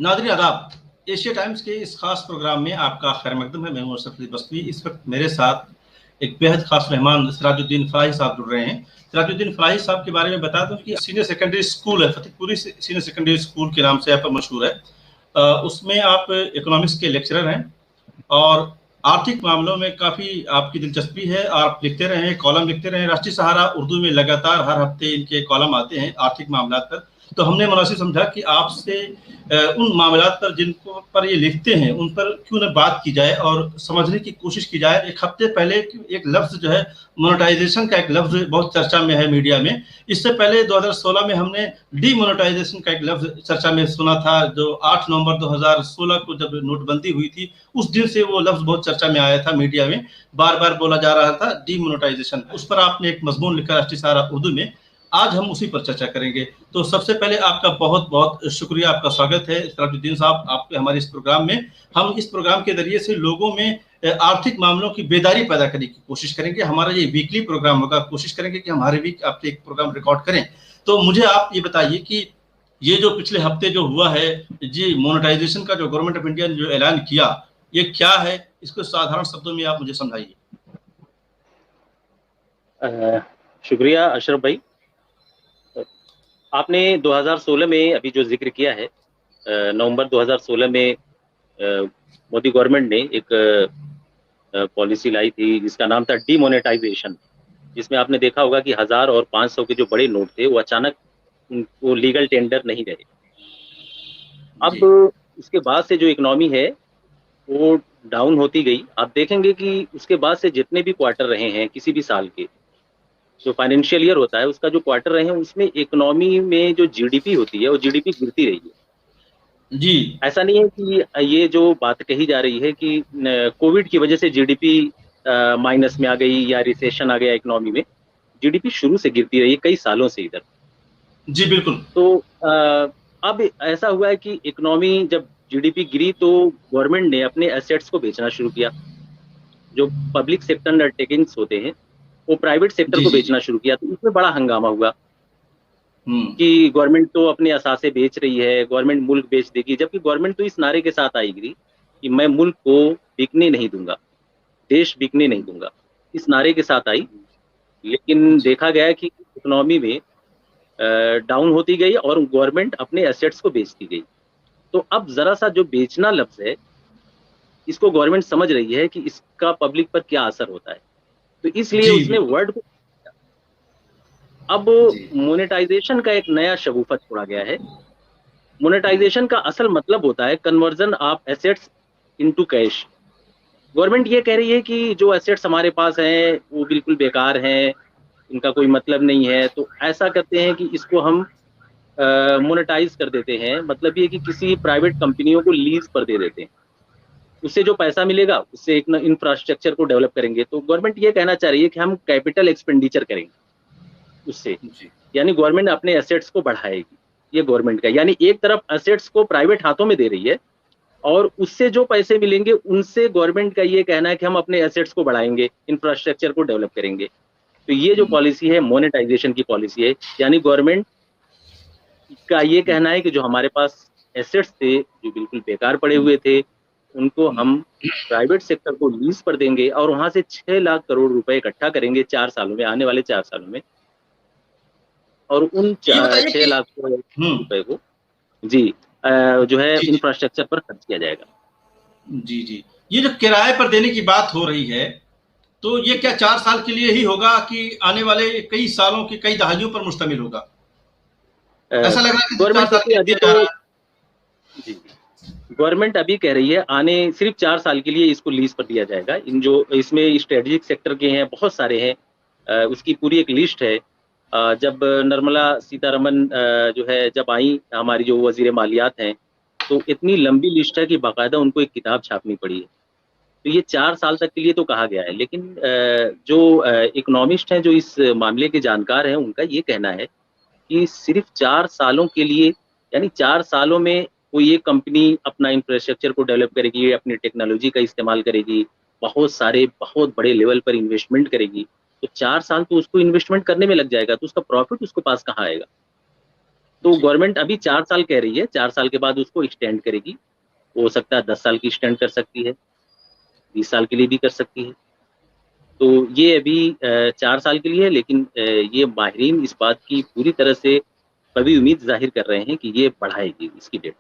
नाज़रीन आदाब। Asia times के इस खास प्रोग्राम में आपका खैर मकदम है। मैं हूं अशरफ अली बस्ती। इस वक्त मेरे साथ एक बेहद खास मेहमान सिराजुद्दीन फलाही साहब जुड़ रहे हैं। सिराजुद्दीन फलाही साहब के बारे में बता दूं कि सीनियर सेकेंडरी स्कूल है, फतेहपुरी सीनियर सेकेंडरी स्कूल के नाम से आप मशहूर है। उसमें आप इकोनॉमिक्स के लेक्चरर हैं और आर्थिक मामलों में काफ़ी आपकी दिलचस्पी है। आप लिखते रहे हैं, कॉलम लिखते रहे हैं। राष्ट्रीय सहारा उर्दू में लगातार हर हफ्ते इनके कॉलम आते हैं आर्थिक मामलों पर। तो हमने मुनासिब समझा कि आपसे उन मामलों पर जिनको पर ये लिखते हैं उन पर क्यों न बात की जाए और समझने की कोशिश की जाए। एक हफ्ते पहले एक लफ्ज़ जो है मोनेटाइजेशन का, एक लफ्ज़ बहुत चर्चा में है मीडिया में। इससे पहले 2016 में हमने डीमोनेटाइजेशन का एक लफ्ज़ चर्चा में सुना था, जो 8 नवंबर 2016 को जब नोटबंदी हुई थी उस दिन से वो लफ्ज़ बहुत चर्चा में आया था। मीडिया में बार बार बोला जा रहा था डीमोनेटाइजेशन। उस पर आपने एक मजमून लिखा राष्ट्रीय सहारा उर्दू में। आज हम उसी पर चर्चा करेंगे। तो सबसे पहले आपका बहुत बहुत शुक्रिया, आपका स्वागत है सिराजुद्दीन साहब आपके हमारे इस प्रोग्राम में। हम इस प्रोग्राम के जरिए से लोगों में आर्थिक मामलों की बेदारी पैदा करने की कोशिश करेंगे। हमारा ये वीकली प्रोग्राम होगा, कोशिश करेंगे कि हम हर वीक आपके एक प्रोग्राम रिकॉर्ड करें। तो मुझे आप ये बताइए कि ये जो पिछले हफ्ते जो हुआ है जी, मोनेटाइजेशन का जो गवर्नमेंट ऑफ इंडिया ने जो ऐलान किया, ये क्या है? इसको साधारण शब्दों में आप मुझे समझाइए। शुक्रिया अशरफ भाई। आपने 2016 में अभी जो जिक्र किया है, नवंबर 2016 में मोदी गवर्नमेंट ने एक पॉलिसी लाई थी जिसका नाम था डीमोनेटाइजेशन, जिसमें आपने देखा होगा कि 1000 और 500 के जो बड़े नोट थे वो अचानक वो लीगल टेंडर नहीं रहे। अब उसके बाद से जो इकोनॉमी है वो डाउन होती गई। आप देखेंगे कि उसके बाद से जितने भी क्वार्टर रहे हैं किसी भी साल के, जो फाइनेंशियल ईयर होता है उसका जो क्वार्टर रहे हैं, उसमें इकोनॉमी में जो जीडीपी होती है वो जीडीपी गिरती रही है जी ऐसा नहीं है कि ये जो बात कही जा रही है कि कोविड की वजह से जीडीपी माइनस में आ गई या रिसेशन आ गया इकोनॉमी में। जीडीपी शुरू से गिरती रही है कई सालों से इधर। जी बिल्कुल। तो अब ऐसा हुआ है कि इकोनॉमी जब जीडीपी गिरी तो गवर्नमेंट ने अपने एसेट्स को बेचना शुरू किया। जो पब्लिक सेक्टर अंडरटेकिंग्स होते हैं वो प्राइवेट सेक्टर जी को जी जी। बेचना शुरू किया, तो इसमें बड़ा हंगामा हुआ हम्म। कि गवर्नमेंट तो अपने असासे बेच रही है, गवर्नमेंट मुल्क बेच देगी। जबकि गवर्नमेंट तो इस नारे के साथ आएगी कि मैं मुल्क को बिकने नहीं दूंगा, देश बिकने नहीं दूंगा, इस नारे के साथ आई। लेकिन जी देखा गया कि इकोनॉमी में डाउन होती गई और गवर्नमेंट अपने एसेट्स को बेचती गई। तो अब जरा सा जो बेचना लफ्ज है, इसको गवर्नमेंट समझ रही है कि इसका पब्लिक पर क्या असर होता है, तो इसलिए जी उसने बिल्कुल। वर्ड को। अब जी मोनेटाइजेशन का एक नया शगुफा छोड़ा गया है। मोनेटाइजेशन का असल मतलब होता है conversion of assets into cash. Government ये कह रही है कि जो एसेट्स हमारे पास हैं वो बिल्कुल बेकार हैं, इनका कोई मतलब नहीं है, तो ऐसा करते हैं कि इसको हम मोनेटाइज कर देते हैं। मतलब ये कि किसी प्राइवेट कंपनियों को लीज पर दे देते हैं, उससे जो पैसा मिलेगा उससे एक इंफ्रास्ट्रक्चर को डेवलप करेंगे। तो गवर्नमेंट ये कहना चाह रही है कि हम कैपिटल एक्सपेंडिचर करेंगे उससे, जी यानी गवर्नमेंट अपने एसेट्स को बढ़ाएगी। ये गवर्नमेंट का, यानी एक तरफ एसेट्स को प्राइवेट हाथों में दे रही है और उससे जो पैसे मिलेंगे उनसे गवर्नमेंट का ये कहना है कि हम अपने एसेट्स को बढ़ाएंगे, इंफ्रास्ट्रक्चर को डेवलप करेंगे। तो ये जो पॉलिसी है मोनेटाइजेशन की पॉलिसी है, यानी गवर्नमेंट का ये कहना है कि जो हमारे पास एसेट्स थे जो बिल्कुल बेकार पड़े हुए थे, उनको हम प्राइवेट सेक्टर को लीज पर देंगे और वहां से 6 लाख करोड़ रुपए इकट्ठा करेंगे 4 सालों में, आने वाले 4 सालों में। और उन ये बताइए 6 लाख कि हम्म। रुपए को जी जो है जी जी इंफ्रास्ट्रक्चर पर खर्च किया जाएगा। जी जी। ये जो किराए पर देने की बात हो रही है, तो ये क्या 4 साल के लिए ही होगा कि आने वाले कई सालों की, कई दहाइयों पर मुश्तमिल होगा? ऐसा लग रहा है कि सिर्फ चार गवर्नमेंट साल के देखिए लिए अभी दिया जा तो रहा है। जी गवर्नमेंट अभी कह रही है आने सिर्फ 4 साल के लिए इसको लीज पर दिया जाएगा। इन जो इसमें स्ट्रेटेजिक सेक्टर के हैं बहुत सारे हैं, उसकी पूरी एक लिस्ट है। जब निर्मला सीतारमन जो है जब आई हमारी जो वजीर मालियात हैं, तो इतनी लंबी लिस्ट है कि बाकायदा उनको एक किताब छापनी पड़ी है। तो ये 4 साल तक के लिए तो कहा गया है, लेकिन जो इकोनॉमिस्ट हैं जो इस मामले के जानकार हैं, उनका ये कहना है कि सिर्फ 4 सालों के लिए, यानी 4 सालों में कोई एक कंपनी अपना इंफ्रास्ट्रक्चर को डेवलप करेगी, अपनी टेक्नोलॉजी का इस्तेमाल करेगी, बहुत सारे बहुत बड़े लेवल पर इन्वेस्टमेंट करेगी, तो 4 साल तो उसको इन्वेस्टमेंट करने में लग जाएगा, तो उसका प्रॉफिट उसको पास कहाँ आएगा? तो गवर्नमेंट अभी 4 साल कह रही है, 4 साल के बाद उसको एक्सटेंड करेगी। हो सकता है 10 साल की एक्सटेंड कर सकती है, 20 साल के लिए भी कर सकती है। तो ये अभी 4 साल के लिए है, लेकिन ये माहिरीन इस बात की पूरी तरह से कभी उम्मीद जाहिर कर रहे हैं कि ये बढ़ाएगी इसकी डेट।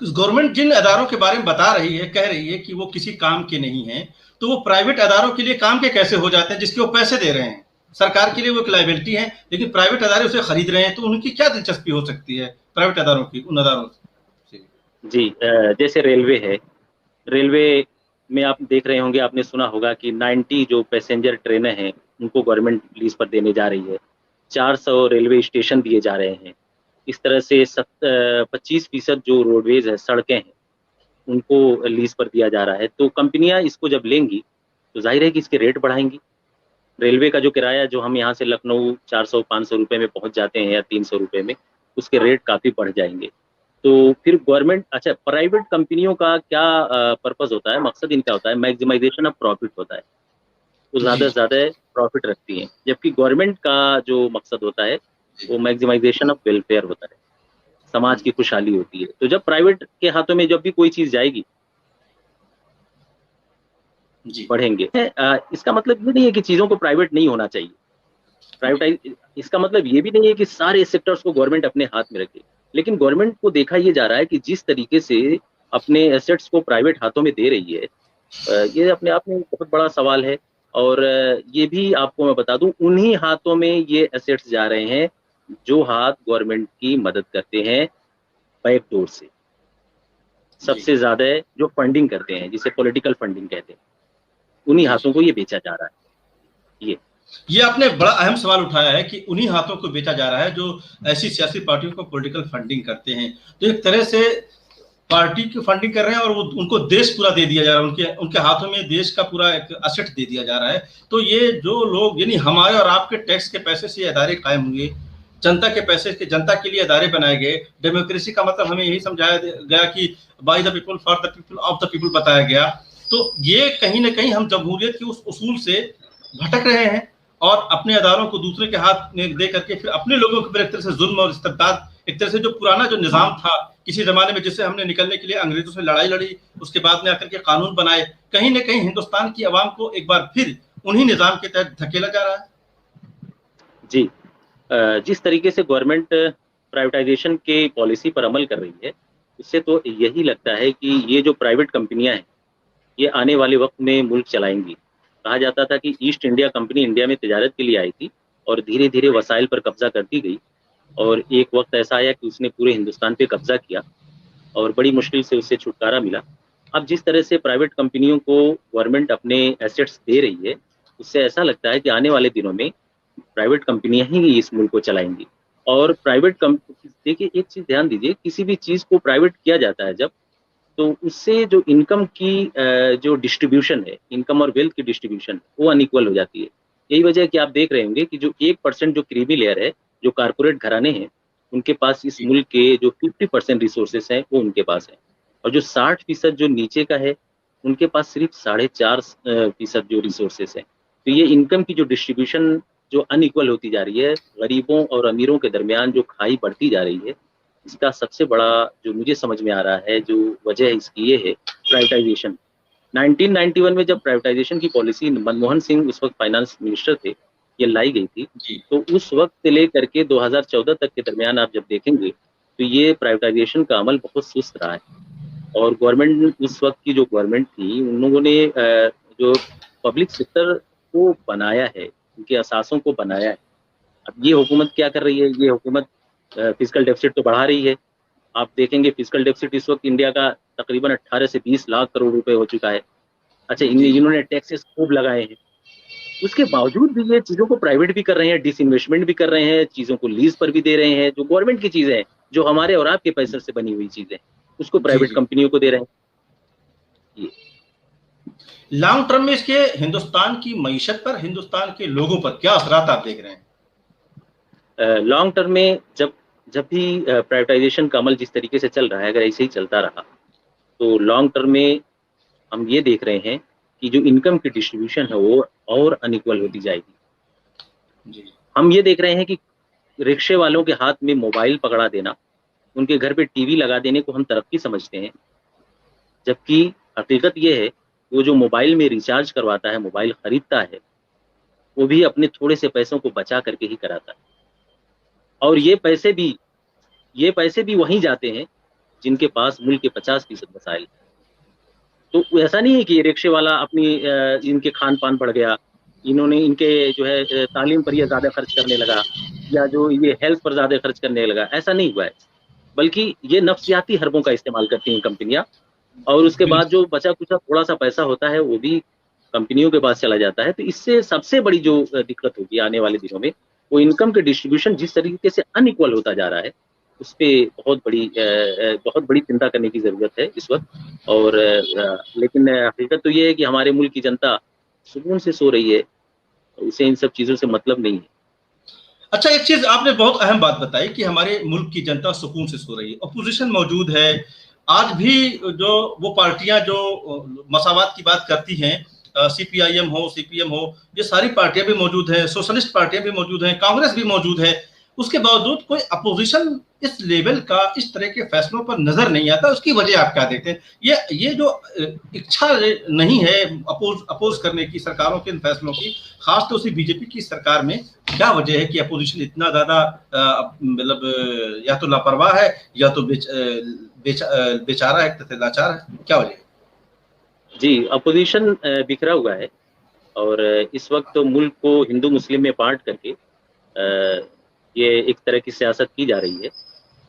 गवर्नमेंट जिन अदारों के बारे में बता रही है, कह रही है कि वो किसी काम के नहीं है, तो वो प्राइवेट अदारों के लिए काम के कैसे हो जाते हैं जिसके वो पैसे दे रहे हैं? सरकार के लिए वो एक लाइबिलिटी है, लेकिन प्राइवेट अदारे उसे खरीद रहे हैं, तो उनकी क्या दिलचस्पी हो सकती है प्राइवेट अदारों की उन अदारों से? जी, जैसे रेलवे है, रेलवे में आप देख रहे होंगे, आपने सुना होगा कि 90 जो पैसेंजर ट्रेनें हैं उनको गवर्नमेंट लीज पर देने जा रही है। 400 रेलवे स्टेशन दिए जा रहे हैं। इस तरह से 25% जो रोडवेज है, सड़कें हैं, उनको लीज पर दिया जा रहा है। तो कंपनियां इसको जब लेंगी तो जाहिर है कि इसके रेट बढ़ाएंगी। रेलवे का जो किराया, जो हम यहाँ से लखनऊ 400-500 रुपये में पहुँच जाते हैं या 300 रुपये में, उसके रेट काफ़ी बढ़ जाएंगे। तो फिर गवर्नमेंट, अच्छा, प्राइवेट कंपनियों का क्या पर्पस होता है, मकसद इनका होता है मैक्सिमाइजेशन ऑफ प्रॉफिट होता है। वो ज़्यादा जी, से ज़्यादा प्रॉफिट रखती हैं, जबकि गवर्नमेंट का जो मकसद होता है वो मैक्सिमाइजेशन ऑफ वेलफेयर होता है, समाज की खुशहाली होती है। तो जब प्राइवेट के हाथों में जब भी कोई चीज़ जाएगी, जी, बढ़ेंगे। इसका मतलब ये नहीं है कि चीज़ों को प्राइवेट नहीं होना चाहिए। प्राइवेटाइज, इसका मतलब ये भी नहीं है कि सारे सेक्टर्स को गवर्नमेंट अपने हाथ में रखे, लेकिन गवर्नमेंट को देखा ये जा रहा है कि जिस तरीके से अपने एसेट्स को प्राइवेट हाथों में दे रही है, ये अपने आप में बहुत बड़ा सवाल है। और ये भी आपको मैं बता दूं, उन्हीं हाथों में ये एसेट्स जा रहे हैं जो हाथ गवर्नमेंट की मदद करते हैं बैकडोर से। जी। सबसे ज्यादा जो फंडिंग करते हैं, जिसे पॉलिटिकल फंडिंग कहते हैं, उन्हीं जी, हाथों जी। को ये बेचा जा रहा है। ये आपने बड़ा अहम सवाल उठाया है कि उन्हीं हाथों को बेचा जा रहा है जो ऐसी सियासी पार्टियों को पॉलिटिकल फंडिंग करते हैं। तो एक तरह से पार्टी की फंडिंग कर रहे हैं और वो उनको देश पूरा दे दिया जा रहा है, उनके उनके हाथों में देश का पूरा एक असेट दे दिया जा रहा है। तो ये जो लोग, यानी हमारे और आपके टैक्स के पैसे से ये अदारे कायम हुए, जनता के पैसे के, जनता के लिए अदारे बनाए गए। डेमोक्रेसी का मतलब हमें यही समझाया गया कि by the people for the people of the people बताया गया। तो ये कहीं ना कहीं हम जमहूरियत के उस उसूल से भटक रहे हैं और अपने अदारों को दूसरे के हाथ में दे करके फिर अपने लोगों के ऊपर एक तरह से जुल्म और इस्तेबदाद, एक तरह से जो पुराना जो निजाम था किसी जमाने में, जिससे हमने निकलने के लिए अंग्रेजों से लड़ाई लड़ी, उसके बाद में आकर के कानून बनाए, कहीं ना कहीं हिंदुस्तान की आवाम को एक बार फिर उन्हीं निजाम के तहत धकेला जा रहा है। जी, जिस तरीके से गवर्नमेंट प्राइवेटाइजेशन के पॉलिसी पर अमल कर रही है, इससे तो यही लगता है कि ये जो प्राइवेट कंपनियां हैं, ये आने वाले वक्त में मुल्क चलाएंगी। कहा जाता था कि ईस्ट इंडिया कंपनी इंडिया में तिजारत के लिए आई थी और धीरे धीरे वसाइल पर कब्जा करती गई, और एक वक्त ऐसा आया कि उसने पूरे हिंदुस्तान पे कब्जा किया और बड़ी मुश्किल से उससे छुटकारा मिला। अब जिस तरह से प्राइवेट कंपनियों को गवर्नमेंट अपने एसेट्स दे रही है, उससे ऐसा लगता है कि आने वाले दिनों में प्राइवेट कंपनियां ही इस मुल्क को चलाएंगी। और प्राइवेट कंपनी, देखिए एक चीज ध्यान दीजिए, किसी भी चीज को प्राइवेट किया जाता है जब, तो उससे जो इनकम की जो डिस्ट्रीब्यूशन है, इनकम और वेल्थ की डिस्ट्रीब्यूशन, वो अनइक्वल हो जाती है। यही वजह है कि आप देख रहे होंगे कि जो 1% जो क्रीमी लेयर है, जो कारपोरेट घराने हैं, उनके पास इस मुल्क के जो 50% रिसोर्सेस हैं वो उनके पास है, और जो 60% जो नीचे का है, उनके पास सिर्फ 4.5% जो रिसोर्सेस हैं। तो ये इनकम की जो डिस्ट्रीब्यूशन जो अनइक्वल होती जा रही है, गरीबों और अमीरों के दरमियान जो खाई बढ़ती जा रही है, इसका सबसे बड़ा जो मुझे समझ में आ रहा है जो वजह है इसकी, ये है प्राइवेटाइजेशन। 1991 में जब प्राइवेटाइजेशन की पॉलिसी, मनमोहन सिंह उस वक्त फाइनेंस मिनिस्टर थे, ये लाई गई थी, जी, तो उस वक्त से लेकर के 2014 तक के दरमियान आप जब देखेंगे तो ये प्राइवेटाइजेशन का अमल बहुत सुस्त रहा है। और गवर्नमेंट, उस वक्त की जो गवर्नमेंट थी, उन लोगों ने जो पब्लिक सेक्टर को बनाया है, उनके असासों को बनाया है। अब ये हुकूमत क्या कर रही है, ये हुकूमत फिजिकल डेफिसिट तो बढ़ा रही है। आप देखेंगे फिजिकल डेफिसिट इस वक्त इंडिया का तकरीबन 18 से 20 लाख करोड़ रुपए हो चुका है। अच्छा, जी, इन्होंने टैक्सेस खूब लगाए हैं, उसके बावजूद भी ये चीज़ों को प्राइवेट भी कर रहे हैं, डिसइन्वेस्टमेंट भी कर रहे हैं, चीज़ों को लीज पर भी दे रहे हैं। जो गवर्नमेंट की चीज़ें हैं, जो हमारे और आपके पैसे से बनी हुई चीज़ें, उसको जी, प्राइवेट जी। कंपनियों को दे रहे हैं। ये लॉन्ग टर्म में इसके हिंदुस्तान की मईशत पर, हिंदुस्तान के लोगों पर क्या असरात आप देख रहे हैं? लॉन्ग टर्म में जब जब भी प्राइवेटाइजेशन का अमल जिस तरीके से चल रहा है, अगर ऐसे ही चलता रहा, तो लॉन्ग टर्म में हम ये देख रहे हैं कि जो इनकम की डिस्ट्रीब्यूशन है वो और अनइक्वल होती जाएगी। जी, हम ये देख रहे हैं कि रिक्शे वालों के हाथ में मोबाइल पकड़ा देना, उनके घर पे टीवी लगा देने को हम तरक्की समझते हैं, जबकि हकीकत ये है वो जो मोबाइल में रिचार्ज करवाता है, मोबाइल खरीदता है, वो भी अपने थोड़े से पैसों को बचा करके ही कराता है। और ये पैसे भी वहीं जाते हैं जिनके पास मुल्क के 50% वसाइल। तो ऐसा नहीं है कि ये रिक्शे वाला अपनी इनके खान पान बढ़ गया, इन्होंने इनके जो है तालीम पर ये ज़्यादा खर्च करने लगा, या जो ये हेल्थ पर ज़्यादा खर्च करने लगा, ऐसा नहीं हुआ है। बल्कि ये नफ्सियाती हरबों का इस्तेमाल करती हैं कंपनियां, और उसके बाद जो बचा कुचा थोड़ा सा पैसा होता है वो भी कंपनियों के पास चला जाता है। तो इससे सबसे बड़ी जो दिक्कत होगी आने वाले दिनों में, वो इनकम के डिस्ट्रीब्यूशन जिस तरीके से अनइक्वल होता जा रहा है, उस पर बहुत बड़ी चिंता करने की ज़रूरत है इस वक्त। और लेकिन हकीकत तो ये है कि हमारे मुल्क की जनता सुकून से सो रही है, उसे इन सब चीज़ों से मतलब नहीं है। अच्छा, एक चीज आपने बहुत अहम बात बताई कि हमारे मुल्क की जनता सुकून से सो रही है, अपोजिशन मौजूद है। आज भी जो वो पार्टियां जो मसावात की बात करती हैं, सीपीआईएम हो, सीपीएम हो, ये सारी पार्टियां भी मौजूद हैं, सोशलिस्ट पार्टियां भी मौजूद हैं, कांग्रेस भी मौजूद है। उसके बावजूद कोई अपोजिशन इस लेवल का इस तरह के फैसलों पर नजर नहीं आता। उसकी वजह आप क्या देते हैं? ये जो इच्छा नहीं है अपोज करने की सरकारों के इन फैसलों की, खासतौर से बीजेपी की सरकार में, क्या वजह है कि अपोजिशन इतना ज्यादा मतलब या तो लापरवाह है या तो बेचारा है, लाचार है? क्या वजह है? जी, अपोजिशन बिखरा हुआ है, और इस वक्त तो मुल्क को हिंदू मुस्लिम में बांट करके ये एक तरह की सियासत की जा रही है।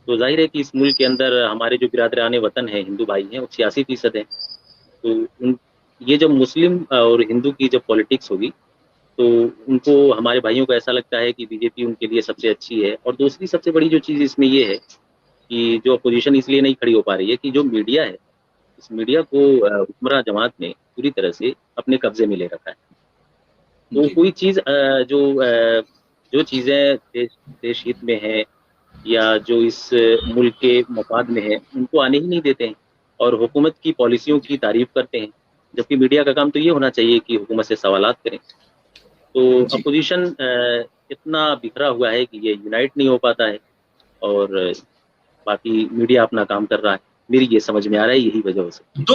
तो जाहिर है कि इस मुल्क के अंदर हमारे जो बिरादरान वतन हैं, हिंदू भाई हैं, वो 86% हैं। तो ये जब मुस्लिम और हिंदू की जब पॉलिटिक्स होगी, तो उनको, हमारे भाइयों को ऐसा लगता है कि बीजेपी उनके लिए सबसे अच्छी है। और दूसरी सबसे बड़ी जो चीज़ इसमें ये है कि जो अपोजिशन इसलिए नहीं खड़ी हो पा रही है कि जो मीडिया है, इस मीडिया को हुक्मरान जमात ने पूरी तरह से अपने कब्जे में ले रखा है। तो कोई चीज़ जो चीज़ें देश हित में है या जो इस मुल्क के मफाद में है, उनको आने ही नहीं देते हैं, और हुकूमत की पॉलिसियों की तारीफ करते हैं। जबकि मीडिया का काम तो ये होना चाहिए कि हुकूमत से सवालात करें। तो अपोजिशन इतना बिखरा हुआ है कि ये यूनाइट नहीं हो पाता है, और बाकी मीडिया अपना काम कर रहा है। मेरी ये समझ में आ रहा है, यही वजह हो सकती है।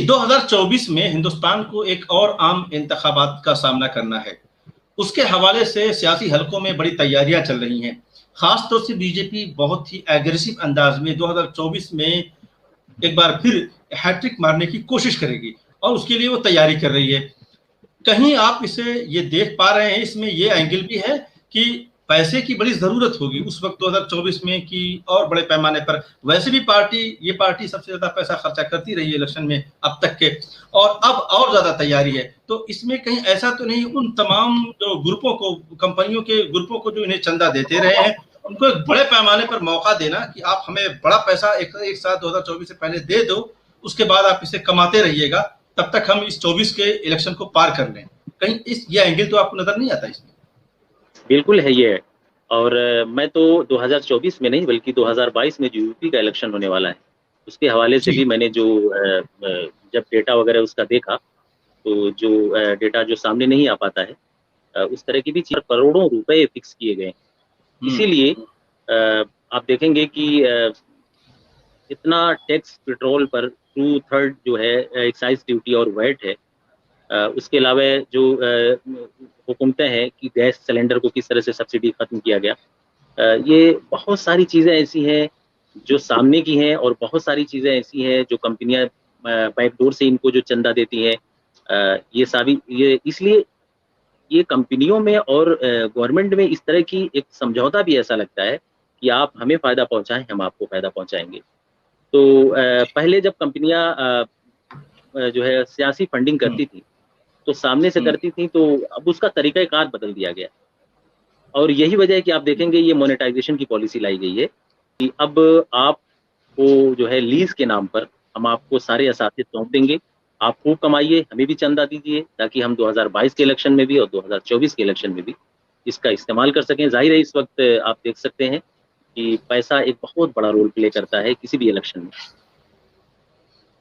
2024 में हिंदुस्तान को एक और आम इंतखाबात का सामना करना है। उसके हवाले से सियासी हलकों में बड़ी तैयारियां चल रही हैं। खासतौर से बीजेपी बहुत ही एग्रेसिव अंदाज में 2024 में एक बार फिर हैट्रिक मारने की कोशिश करेगी, और उसके लिए वो तैयारी कर रही है। कहीं आप इसे ये देख पा रहे हैं, इसमें ये एंगल भी है कि पैसे की बड़ी जरूरत होगी उस वक्त 2024 में, कि और बड़े पैमाने पर। वैसे भी ये पार्टी सबसे ज्यादा पैसा खर्चा करती रही है इलेक्शन में अब तक के, और अब और ज्यादा तैयारी है। तो इसमें कहीं ऐसा तो नहीं उन तमाम जो ग्रुपों को, कंपनियों के ग्रुपों को जो इन्हें चंदा देते रहे हैं, उनको एक बड़े पैमाने पर मौका देना कि आप हमें बड़ा पैसा एक साथ 2024 से पहले दे दो, उसके बाद आप इसे कमाते रहिएगा, तब तक हम इस 24 के इलेक्शन को पार कर लें। कहीं ये एंगल तो आपको नजर नहीं आता इसमें? बिल्कुल है ये। और मैं तो 2024 में नहीं बल्कि 2022 में जो यूपी का इलेक्शन होने वाला है, उसके हवाले से भी मैंने जो जब डेटा वगैरह उसका देखा, तो जो डेटा जो सामने नहीं आ पाता है, उस तरह की भी चीज़, करोड़ों रुपए फिक्स किए गए। इसीलिए आप देखेंगे कि इतना टैक्स पेट्रोल पर 2/3 जो है एक्साइज ड्यूटी और वैट है। उसके अलावा जो हुकूमतें हैं कि गैस सिलेंडर को किस तरह से सब्सिडी खत्म किया गया। ये बहुत सारी चीज़ें ऐसी हैं जो सामने की हैं, और बहुत सारी चीज़ें ऐसी हैं जो कंपनियां बैकडोर से इनको जो चंदा देती हैं। ये इसलिए ये कंपनियों में और गवर्नमेंट में इस तरह की एक समझौता भी ऐसा लगता है कि आप हमें फ़ायदा पहुंचाएं, हम आपको फ़ायदा पहुंचाएंगे। तो पहले जब कंपनियां जो है सियासी फंडिंग करती थी तो सामने से करती थी, तो अब उसका तरीक़ाकार बदल दिया गया। और यही वजह है कि आप देखेंगे ये मोनेटाइजेशन की पॉलिसी लाई गई है कि अब आपको जो है लीज़ के नाम पर हम आपको सारे असातिज़ सौंप देंगे, आप खूब कमाइए, हमें भी चंदा दीजिए, ताकि हम 2022 के इलेक्शन में भी और 2024 के इलेक्शन में भी इसका इस्तेमाल कर सकें। ज़ाहिर है इस वक्त आप देख सकते हैं कि पैसा एक बहुत बड़ा रोल प्ले करता है किसी भी इलेक्शन में।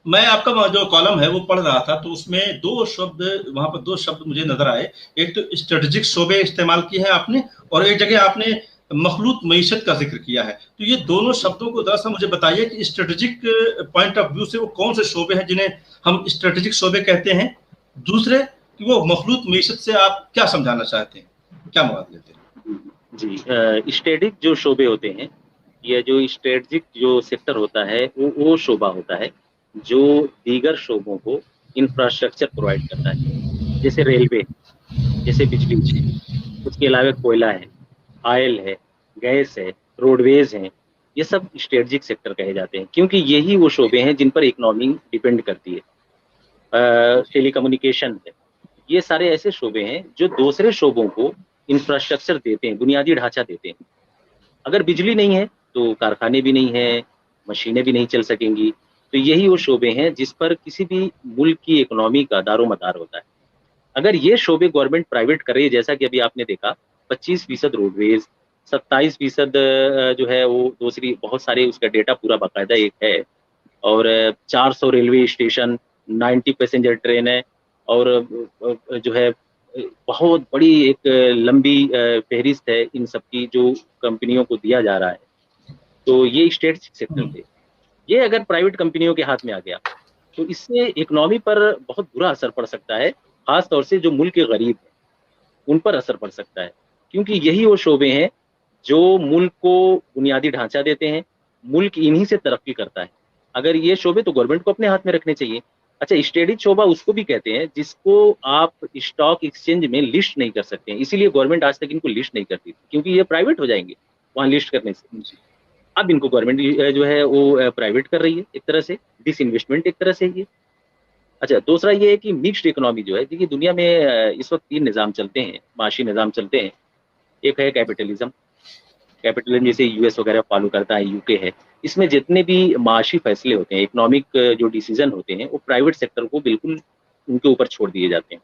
मैं आपका जो कॉलम है वो पढ़ रहा था, तो उसमें दो शब्द मुझे नजर आए। एक तो स्ट्रेटेजिक शोबे इस्तेमाल किए हैं आपने, और एक जगह आपने मखलूत मईशत का जिक्र किया है। तो ये दोनों शब्दों को दरअसल मुझे बताइए कि स्ट्रेटेजिक पॉइंट ऑफ व्यू से वो कौन से शोबे हैं जिन्हें हम स्ट्रेटेजिक शोबे कहते हैं, दूसरे कि वो मखलूत मईशत से आप क्या समझाना चाहते हैं, क्या मुराद लेते हैं? जी, स्ट्रेटेजिक जो शोबे होते हैं या जो स्ट्रेटेजिक जो सेक्टर होता है वो शोबा होता है जो दीगर शोबों को इंफ्रास्ट्रक्चर प्रोवाइड करता है, जैसे रेलवे, जैसे बिजली है, उसके अलावा कोयला है, ऑयल है, गैस है, रोडवेज हैं, ये सब स्ट्रेटेजिक सेक्टर कहे जाते हैं क्योंकि यही वो शोबे हैं जिन पर इकोनॉमी डिपेंड करती है। टेलीकम्युनिकेशन है, ये सारे ऐसे शोबे हैं जो दूसरे शोबों को इंफ्रास्ट्रक्चर देते हैं, बुनियादी ढांचा देते हैं। अगर बिजली नहीं है तो कारखाने भी नहीं है, मशीनें भी नहीं चल सकेंगी। तो यही वो शोबे हैं जिस पर किसी भी मुल्क की इकोनॉमी का दारोमदार होता है। अगर ये शोबे गवर्नमेंट प्राइवेट कर रही है, जैसा कि अभी आपने देखा 25% रोडवेज, 27% जो है वो दूसरी बहुत सारे, उसका डेटा पूरा बाकायदा एक है, और 400 रेलवे स्टेशन, 90 पैसेंजर ट्रेन है, और जो है बहुत बड़ी एक लंबी फहरिस्त है इन सब की जो कंपनियों को दिया जा रहा है। तो ये स्टेट सेक्टर थे, ये अगर प्राइवेट कंपनियों के हाथ में आ गया तो इससे इकोनॉमी पर बहुत बुरा असर पड़ सकता है, खास तौर से जो मुल्क के गरीब हैं उन पर असर पड़ सकता है, क्योंकि यही वो शोबे हैं जो मुल्क को बुनियादी ढांचा देते हैं, मुल्क इन्हीं से तरक्की करता है। अगर ये शोबे तो गवर्नमेंट को अपने हाथ में रखने चाहिए। अच्छा, स्टेटिक शोबा उसको भी कहते हैं जिसको आप स्टॉक एक्सचेंज में लिस्ट नहीं कर सकते हैं, इसीलिए गवर्नमेंट आज तक इनको लिस्ट नहीं करती थी, क्योंकि ये प्राइवेट हो जाएंगे वहाँ लिस्ट करने से। अब इनको गवर्नमेंट जो है वो प्राइवेट कर रही है, एक तरह से डिसइन्वेस्टमेंट एक तरह से ये। अच्छा, दूसरा ये है कि मिक्स्ड इकोनॉमी जो है, देखिए दुनिया में इस वक्त 3 निज़ाम चलते हैं, माशी निज़ाम चलते हैं। एक है कैपिटलिज्म, कैपिटलिज्म जैसे यूएस वगैरह फॉलो करता है, यूके है। इसमें जितने भी माशी फैसले होते हैं, इकोनॉमिक जो डिसीजन होते हैं, वो प्राइवेट सेक्टर को बिल्कुल उनके ऊपर छोड़ दिए जाते हैं।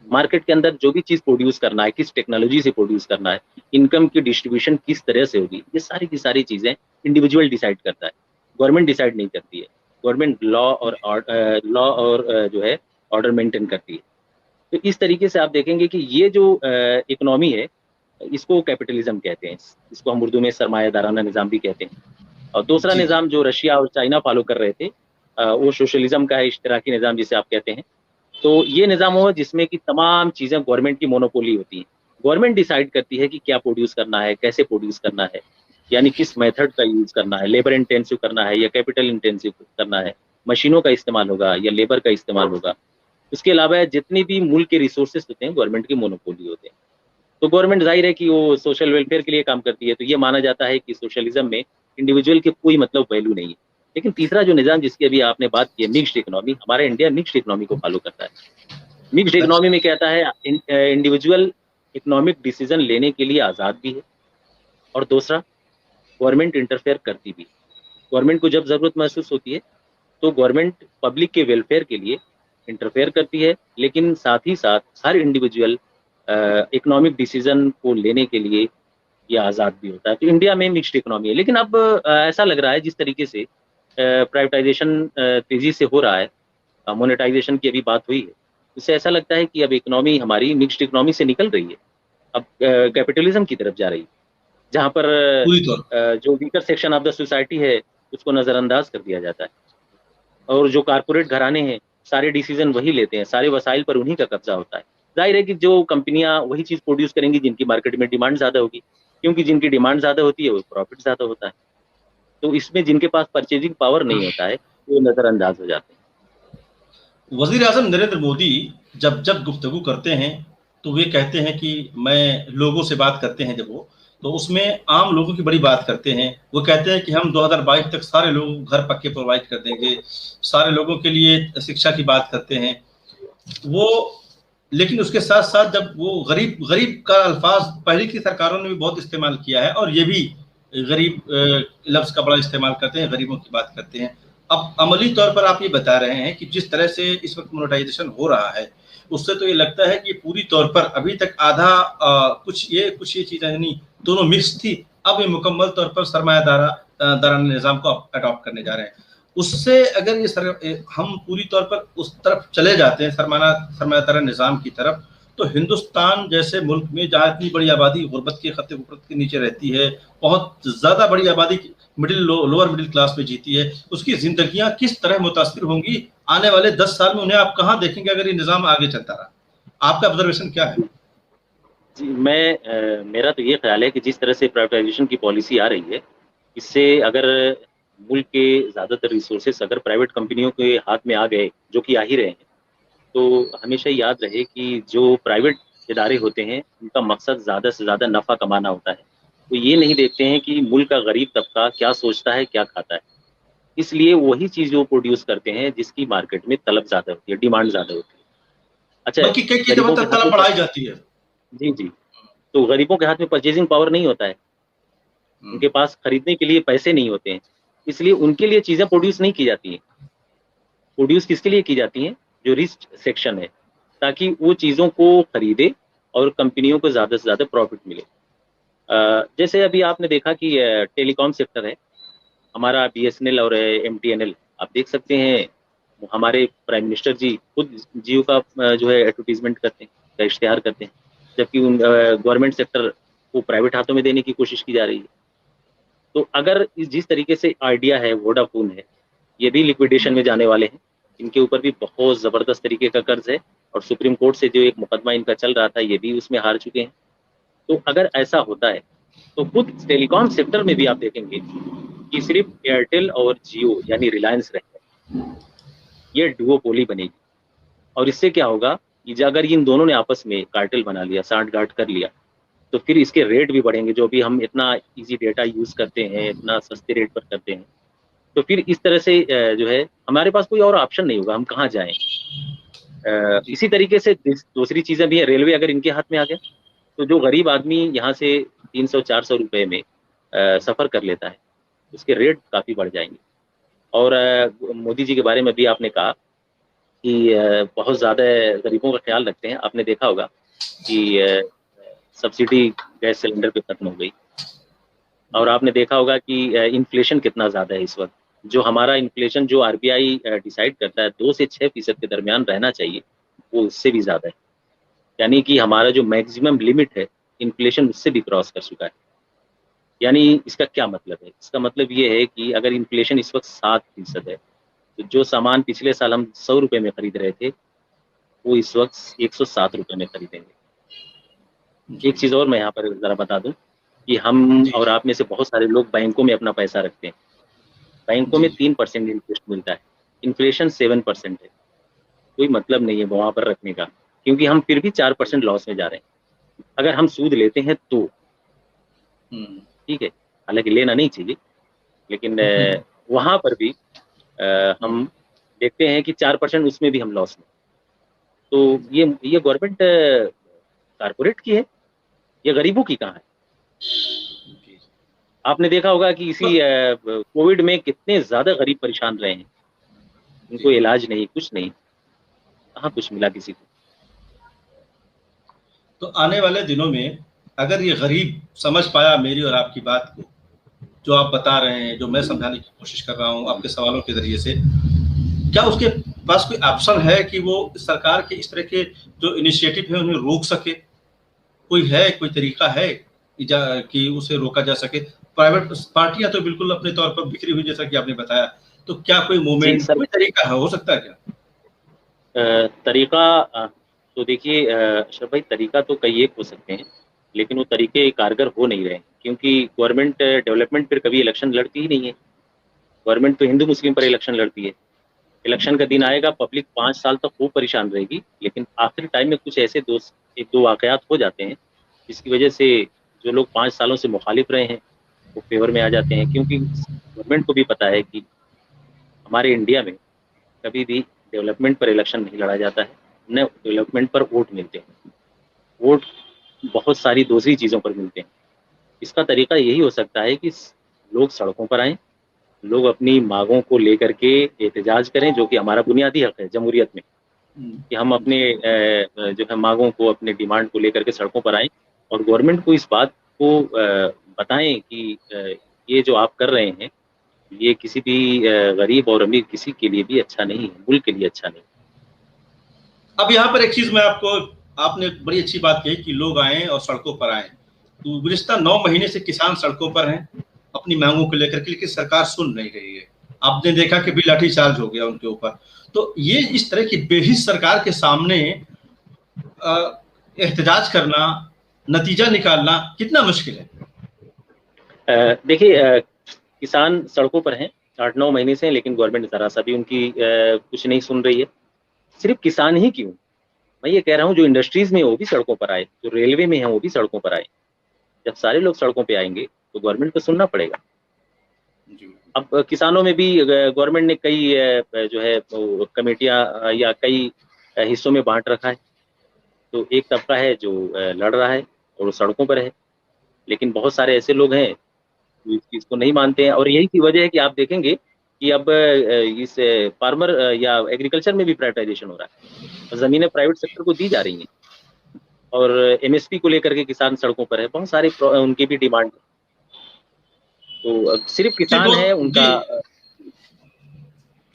मार्केट के अंदर जो भी चीज़ प्रोड्यूस करना है, किस टेक्नोलॉजी से प्रोड्यूस करना है, इनकम की डिस्ट्रीब्यूशन किस तरह से होगी, ये सारी की सारी चीज़ें इंडिविजुअल डिसाइड करता है, गवर्नमेंट डिसाइड नहीं करती है। गवर्नमेंट लॉ और जो है ऑर्डर मेंटेन करती है। तो इस तरीके से आप देखेंगे कि ये जो इकोनॉमी है इसको कैपिटलिज्म कहते हैं, इसको हम उर्दू में सरमायादाराना निज़ाम भी कहते हैं। और दूसरा निज़ाम जो रशिया और चाइना फॉलो कर रहे थे वो सोशलिज्म का है, इश्तराकी निज़ाम जिसे आप कहते हैं। तो ये निज़ाम हुआ जिसमें कि तमाम चीज़ें गवर्नमेंट की मोनोपोली होती हैं, गवर्नमेंट डिसाइड करती है कि क्या प्रोड्यूस करना है, कैसे प्रोड्यूस करना है, यानी किस मेथड का यूज़ करना है, लेबर इंटेंसिव करना है या कैपिटल इंटेंसिव करना है, मशीनों का इस्तेमाल होगा या लेबर का इस्तेमाल होगा। उसके अलावा जितनी भी मुल्क के रिसोर्सेज होते हैं गवर्नमेंट की मोनोपोली होते हैं। तो गवर्नमेंट जाहिर है कि वो सोशल वेलफेयर के लिए काम करती है, तो ये माना जाता है कि सोशलिज्म में इंडिविजुअल के कोई मतलब वैल्यू नहीं है। लेकिन तीसरा जो निज़ाम जिसकी अभी आपने बात की है, मिक्स्ड इकोनॉमी, हमारा इंडिया मिक्स्ड इकोनॉमी को फॉलो करता है। मिक्स्ड इकोनॉमी में कहता है इंडिविजुअल इकोनॉमिक डिसीजन लेने के लिए आज़ाद भी है, और दूसरा गवर्नमेंट इंटरफेयर करती भी। गवर्नमेंट को जब ज़रूरत महसूस होती है तो गवर्नमेंट पब्लिक के वेलफेयर के लिए इंटरफेयर करती है, लेकिन साथ ही साथ हर इंडिविजुअल इकोनॉमिक डिसीजन को लेने के लिए ये आज़ाद भी होता है। तो इंडिया में मिक्स्ड इकोनॉमी है। लेकिन अब ऐसा लग रहा है जिस तरीके से प्राइवेटाइजेशन तेज़ी से हो रहा है, मोनेटाइजेशन की अभी बात हुई है, उससे ऐसा लगता है कि अब इकोनॉमी हमारी मिक्स्ड इकोनॉमी से निकल रही है, अब कैपिटलिज्म की तरफ जा रही है, जहाँ पर जो weaker section of the society है उसको नज़रअंदाज कर दिया जाता है, और जो कारपोरेट घराने हैं सारे डिसीजन वही लेते हैं, सारे वसाइल पर उन्हीं का कब्जा होता है। जाहिर है कि जो कंपनियां वही चीज़ प्रोड्यूस करेंगी जिनकी मार्केट में डिमांड ज़्यादा होगी, क्योंकि जिनकी डिमांड ज़्यादा होती है वो प्रॉफिट ज़्यादा होता है। तो इसमें जिनके पास परचेजिंग पावर नहीं होता है वो नज़रअंदाज हो जाते हैं। वज़ीर आज़म नरेंद्र मोदी जब जब गुफ्तगू करते हैं तो वे कहते हैं कि मैं लोगों से बात करते हैं, जब वो तो उसमें आम लोगों की बड़ी बात करते हैं। वो कहते हैं कि हम 2022 तक सारे लोगों को घर पक्के प्रोवाइड कर देंगे, सारे लोगों के लिए शिक्षा की बात करते हैं वो। लेकिन उसके साथ साथ जब वो गरीब गरीब का अल्फाज पहले की सरकारों ने भी बहुत इस्तेमाल किया है, और ये भी गरीब लफ्ज़ का बड़ा इस्तेमाल करते हैं, गरीबों की बात करते हैं। अब अमली तौर पर आप ये बता रहे हैं कि जिस तरह से इस वक्त मोनेटाइजेशन हो रहा है, उससे तो ये लगता है कि पूरी तौर पर अभी तक आधा कुछ ये चीज़ें यानी दोनों मिक्स थी, अब ये मुकम्मल तौर पर सरमायादाराना निज़ाम को अडॉप्ट करने जा रहे हैं। उससे अगर हम पूरी तौर पर उस तरफ चले जाते हैं, सरमायादाराना निज़ाम की तरफ, तो हिंदुस्तान जैसे मुल्क में जहाँ इतनी बड़ी आबादी गुर्बत के खत्ते गुर्बत के नीचे रहती है, बहुत ज़्यादा बड़ी आबादी लोअर मिडिल क्लास में जीती है, उसकी ज़िंदगियाँ किस तरह मुतासिर होंगी आने वाले 10 साल में? उन्हें आप कहाँ देखेंगे अगर ये निज़ाम आगे चलता रहा? आपका ऑब्जर्वेशन क्या है? जी, मेरा तो ये ख्याल है कि जिस तरह से प्राइवेटाइजेशन की पॉलिसी आ रही है, इससे अगर मुल्क के ज़्यादातर रिसोर्सेस अगर प्राइवेट कंपनियों के हाथ में आ गए, जो कि आ ही रहे हैं, तो हमेशा याद रहे कि जो प्राइवेट इदारे होते हैं, उनका मकसद ज़्यादा से ज़्यादा नफ़ा कमाना होता है। वो ये नहीं देखते हैं कि मुल्क का गरीब तबका क्या सोचता है, क्या खाता है। इसलिए वही चीज़ वो प्रोड्यूस करते हैं जिसकी मार्केट में तलब ज़्यादा होती है, डिमांड ज़्यादा होती है। अच्छा, बल्कि कई चीज़ें गरीबों के मतलब हाथ तलब में बढ़ाई जाती है। जी, जी। तो गरीबों के हाथ में परचेज़िंग पावर नहीं होता है। हुँ, उनके पास खरीदने के लिए पैसे नहीं होते हैं, इसलिए उनके लिए चीज़ें प्रोड्यूस नहीं की जाती हैं। प्रोड्यूस किसके लिए की जाती हैं? जो रिच सेक्शन है, ताकि वो चीज़ों को खरीदे और कंपनियों को ज़्यादा से ज़्यादा प्रॉफ़िट मिले। जैसे अभी आपने देखा कि टेलीकॉम सेक्टर है, हमारा बीएसएनएल और एमटीएनएल, आप देख सकते हैं, हमारे प्राइम मिनिस्टर जी खुद जियो का जो है एडवर्टाइज़मेंट करते हैं, का इश्तिहार करते हैं, जबकि गवर्नमेंट सेक्टर को प्राइवेट हाथों में देने की कोशिश की जा रही है। तो अगर जिस तरीके से आइडिया है, वोडाफ़ोन है, ये भी लिक्विडेशन हुँ। में जाने वाले हैं। इनके ऊपर भी बहुत ज़बरदस्त तरीके का कर्ज़ है और सुप्रीम कोर्ट से जो एक मुकदमा इनका चल रहा था, ये भी उसमें हार चुके हैं। तो अगर ऐसा होता है, तो खुद टेलीकॉम सेक्टर में भी आप देखेंगे कि सिर्फ़ एयरटेल और जियो यानी रिलायंस रह गए। ये डुओपोली बनेगी और इससे क्या होगा कि अगर इन दोनों ने आपस में कार्टेल बना लिया, साठ-गाँठ कर लिया, तो फिर इसके रेट भी बढ़ेंगे, जो भी हम इतना ईज़ी डेटा यूज़ करते हैं, इतना सस्ते रेट पर करते हैं। तो फिर इस तरह से जो है हमारे पास कोई और ऑप्शन नहीं होगा, हम कहाँ जाएँ? जी। इसी तरीके से दूसरी चीज़ें भी हैं, रेलवे अगर इनके हाथ में आ गया, तो जो गरीब आदमी यहाँ से 300-400 रुपए में सफ़र कर लेता है, उसके रेट काफ़ी बढ़ जाएँगे। और मोदी जी के बारे में भी आपने कहा कि बहुत ज़्यादा गरीबों का ख़्याल रखते हैं। आपने देखा होगा कि सब्सिडी गैस सिलेंडर पे खत्म हो गई और आपने देखा होगा कि इन्फ्लेशन कितना ज़्यादा है इस वक़्त। जो हमारा इन्फ्लेशन जो आरबीआई डिसाइड करता है 2 से 6% के दरमियान रहना चाहिए, वो उससे भी ज़्यादा है। यानी कि हमारा जो मैक्सिमम लिमिट है, इन्फ्लेशन उससे भी क्रॉस कर चुका है। यानी इसका क्या मतलब है? इसका मतलब ये है कि अगर इन्फ्लेशन इस वक़्त 7% है, तो जो सामान पिछले साल हम ₹100 में खरीद रहे थे, वो इस वक़्त ₹107 में खरीदेंगे। एक जी, चीज़ और मैं यहाँ पर ज़रा बता दूँ कि हम जी, और जी, आप में से बहुत सारे लोग बैंकों में अपना पैसा रखते हैं। बैंकों में जी, 3% इंटरेस्ट मिलता है, इन्फ्लेशन 7% है। कोई मतलब नहीं है वहाँ पर रखने का, क्योंकि हम फिर भी 4% लॉस में जा रहे हैं। अगर हम सूद लेते हैं तो, हुँ, ठीक है, हालाँकि लेना नहीं चाहिए, लेकिन हुँ, वहाँ पर भी हुँ, हम देखते हैं कि 4% उसमें भी हम लॉस में। तो ये गवर्नमेंट कॉर्पोरेट की है, ये गरीबों की कहाँ है? जी। आपने देखा होगा कि तो इसी कोविड में कितने ज़्यादा गरीब परेशान रहे हैं, उनको जी, इलाज नहीं, कुछ नहीं, कहाँ कुछ मिला किसी को। तो आने वाले दिनों में अगर ये गरीब समझ पाया मेरी और आपकी बात को, जो आप बता रहे हैं, जो मैं समझाने की कोशिश कर रहा हूँ आपके सवालों के ज़रिए से, क्या उसके पास कोई ऑप्शन है कि वो सरकार के इस तरह के जो इनिशिएटिव है उन्हें रोक सके? कोई है, कोई तरीका है इजा कि उसे रोका जा सके? प्राइवेट पार्टियाँ तो बिल्कुल अपने तौर पर बिखरी हुई जैसा कि आपने बताया, तो क्या कोई जी मूवमेंट, सर, कोई तरीका है, हो सकता है क्या? तरीका तो देखिए अशरफ भाई, तरीका तो कई एक हो सकते हैं, लेकिन वो तरीके कारगर हो नहीं रहे हैं, क्योंकि गवर्नमेंट डेवलपमेंट पर कभी इलेक्शन लड़ती ही नहीं है। गवर्नमेंट तो हिंदू मुस्लिम पर इलेक्शन लड़ती है। इलेक्शन का दिन जी, आएगा, पब्लिक 5 साल तक खूब परेशान रहेगी, लेकिन आखिरी टाइम में कुछ ऐसे 1-2 वाक़यात हो जाते हैं, जिसकी वजह से जो लोग 5 सालों से मुखालिफ रहे हैं, वो फ़ेवर में आ जाते हैं, क्योंकि गवर्नमेंट को भी पता है कि हमारे इंडिया में कभी भी डेवलपमेंट पर इलेक्शन नहीं लड़ा जाता है, न डेवलपमेंट पर वोट मिलते हैं। वोट बहुत सारी दूसरी चीज़ों पर मिलते हैं। इसका तरीका यही हो सकता है कि लोग सड़कों पर आएँ, लोग अपनी माँगों को लेकर के एहतजाज करें, जो कि हमारा बुनियादी हक है जमहूरियत में, कि हम अपने जी। जो है माँगों को, अपने डिमांड को लेकर के सड़कों पर आएँ और गवर्नमेंट को इस बात को बताएँ कि ये जो आप कर रहे हैं, ये किसी भी गरीब और अमीर किसी के लिए भी अच्छा नहीं है, मुल्क के लिए अच्छा नहीं। अब यहाँ पर एक चीज़ मैं आपको आपने बड़ी अच्छी बात कही कि लोग आए और सड़कों पर आए। तो गुज़िश्ता 9 महीने से किसान सड़कों पर हैं अपनी मांगों को लेकर के, लेकिन सरकार सुन नहीं रही है। आपने देखा कि भी लाठीचार्ज हो गया उनके ऊपर। तो ये इस तरह की बेहिस सरकार के सामने एहतजाज करना, नतीजा निकालना कितना मुश्किल है? देखिए, किसान सड़कों पर हैं 8-9 महीने से, लेकिन गवर्नमेंट जरा सा भी उनकी कुछ नहीं सुन रही है। सिर्फ किसान ही क्यों, मैं ये कह रहा हूँ जो इंडस्ट्रीज में वो भी सड़कों पर आए, जो रेलवे में है वो भी सड़कों पर आए। जब सारे लोग सड़कों पे आएंगे तो गवर्नमेंट को सुनना पड़ेगा। अब किसानों में भी गवर्नमेंट ने कई जो है कमेटियां या कई हिस्सों में बांट रखा है। तो एक तबका है जो लड़ रहा है और वो सड़कों पर है, लेकिन बहुत सारे ऐसे लोग हैं जो इस चीज़ को नहीं मानते हैं। और यही की वजह है कि आप देखेंगे कि अब इस फार्मर या एग्रीकल्चर में भी प्राइवेटाइजेशन हो रहा है, ज़मीनें प्राइवेट सेक्टर को दी जा रही हैं और एमएसपी को लेकर के किसान सड़कों पर है। बहुत सारे उनकी भी डिमांड है। तो सिर्फ किसान है उनका।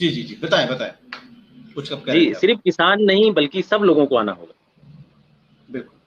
जी जी जी, बताएं बताएं, कुछ कब कह जी, रहे थे आप? सिर्फ किसान नहीं बल्कि सब लोगों को आना होगा। बिल्कुल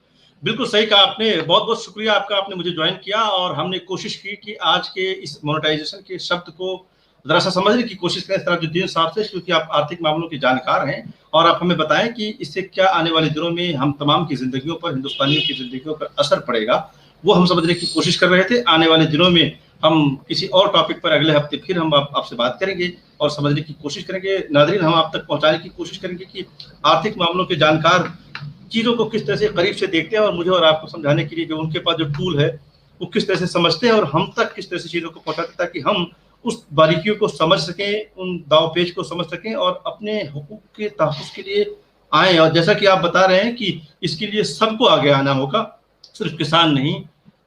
बिल्कुल सही कहा आपने। बहुत बहुत शुक्रिया आपका, आपने मुझे ज्वाइन किया और हमने कोशिश की कि आज के इस मोनेटाइजेशन के शब्द को जरा सा समझने की कोशिश करें सिराजुद्दीन साहब से, क्योंकि आप आर्थिक मामलों के जानकार हैं और आप हमें बताएं कि इससे क्या आने वाले दिनों में हम तमाम की जिंदगियों पर, हिंदुस्तानियों की जिंदगियों पर असर पड़ेगा, वो हम समझने की कोशिश कर रहे थे। आने वाले दिनों में हम किसी और टॉपिक पर अगले हफ्ते फिर हम आपसे बात करेंगे और समझने की कोशिश करेंगे। नाज़रीन, हम आप तक पहुंचाने की कोशिश करेंगे कि आर्थिक मामलों के जानकार चीज़ों को किस तरह से करीब से देखते हैं और मुझे और आपको समझाने के लिए जो उनके पास जो टूल है वो किस तरह से समझते हैं और हम तक किस तरह से चीज़ों को पहुंचाते हैं, ताकि हम उस बारीकियों को समझ सकें, उन दाव पेच को समझ सकें और अपने हुकूक के तहफ़्फ़ुज़ के लिए आए। और जैसा कि आप बता रहे हैं कि इसके लिए सबको आगे आना होगा, सिर्फ किसान नहीं,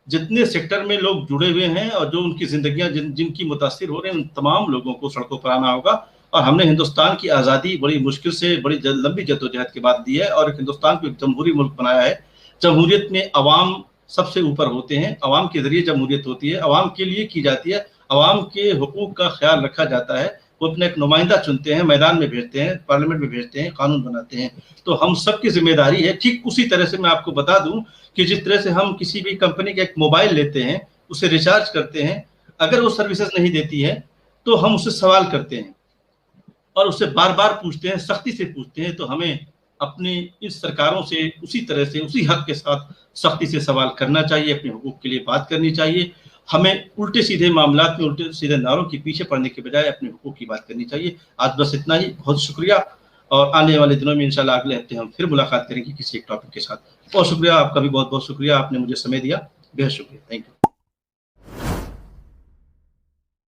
जितने सेक्टर में लोग जुड़े हुए हैं और जो उनकी जिंदगियां जिनकी मुतासिर हो रहे हैं, उन तमाम लोगों को सड़कों पर आना होगा। और हमने हिंदुस्तान की आज़ादी बड़ी मुश्किल से, बड़ी लंबी जद्दोजहद के बाद दी है और हिंदुस्तान को एक जमहूरी मुल्क बनाया है। जमहूरियत में अवाम सबसे ऊपर होते हैं, अवाम के जरिए जमहूरियत होती है, अवाम के लिए की जाती है, अवाम के हुकूक का ख्याल रखा जाता है। वो अपना एक नुमाइंदा चुनते हैं, मैदान में भेजते हैं, पार्लियामेंट में भेजते हैं, कानून बनाते हैं। तो हम सबकी जिम्मेदारी है। ठीक उसी तरह से मैं आपको बता दूं कि जिस तरह से हम किसी भी कंपनी का एक मोबाइल लेते हैं, उसे रिचार्ज करते हैं, अगर वो सर्विसेज नहीं देती है तो हम उससे सवाल करते हैं और उससे बार बार पूछते हैं, सख्ती से पूछते हैं। तो हमें अपनी इस सरकारों से उसी तरह से, उसी हक के साथ सख्ती से सवाल करना चाहिए, अपने हुकूक के लिए बात करनी चाहिए। हमें उल्टे सीधे मामलात में, उल्टे सीधे नारों के पीछे पड़ने के बजाय अपने हुकूक की बात करनी चाहिए। आज बस इतना ही, बहुत शुक्रिया और आने वाले दिनों में इंशाल्लाह अगले हफ्ते हम फिर मुलाकात करेंगे किसी एक टॉपिक के साथ। बहुत शुक्रिया आपका भी, बहुत बहुत शुक्रिया, आपने मुझे समय दिया, बेहद शुक्रिया, थैंक यू।